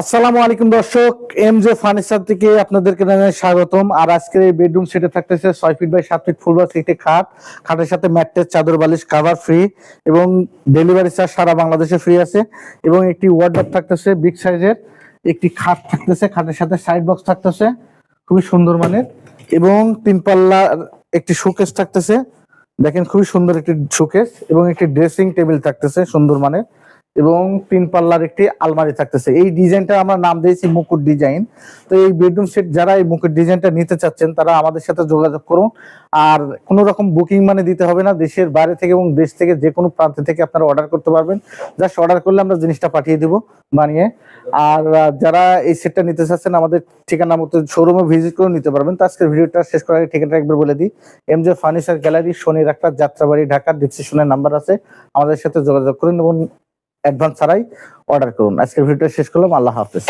আসসালামু আলাইকুম দর্শক, এমজে ফার্নিচার থেকে আপনাদেরকে জানাই স্বাগতম। আর আজকের এই বেডরুম সেটে থাকতেছে 6 feet by 7 feet full box একটি খাট, খাটের সাথে ম্যাট্রেস, চাদর, বালিশ, কভার ফ্রি এবং ডেলিভারি চার্জ সারা বাংলাদেশে ফ্রি আছে। এবং একটি ওয়ার্ডরোব থাকতেছে বিগ সাইজের, একটি খাট থাকতেছে, খাটের সাথে সাইড বক্স থাকতেছে খুবই সুন্দর মানের, এবং 3 পাল্লার একটি শোকেস থাকতেছে। দেখেন খুবই সুন্দর একটি শোকেস, এবং একটি ড্রেসিং টেবিল থাকতেছে সুন্দর মানের, এবং 3 পাল্লার একটি আলমারি থাকতেছে। এই ডিজাইনটা আমরা নাম দিয়েছি মুকুট ডিজাইন। তো এই বেডরুম সেট যারা এই মুকুট ডিজাইনটা নিতে চাচ্ছেন তারা আমাদের সাথে যোগাযোগ করুন। আর কোনো রকম বুকিং মানে দিতে হবে না, দেশের বাইরে থেকে এবং দেশ থেকে যে কোনো প্রান্ত থেকে আপনারা অর্ডার করতে পারবেন। জাস্ট অর্ডার করলে আমরা জিনিসটা পাঠিয়ে দেব বানিয়ে। আর যারা এই সেটটা নিতে চাচ্ছেন আমাদের ঠিকানা মতো শোরুমে ভিজিট করে নিতে পারবেন। তো আজকের ভিডিওটা শেষ করার আগে ঠিকানাটা একবার বলে দিই। এমজে ফার্নিচার গ্যালারি, শনি রাখা, যাত্রাবাড়ি, ঢাকা। ডিসক্রিপশনের নাম্বার আছে, আমাদের সাথে যোগাযোগ করুন এবং অ্যাডভান্স ছাড়াই অর্ডার করুন। আজকের ভিডিওটা শেষ করলাম। আল্লাহ হাফেজ।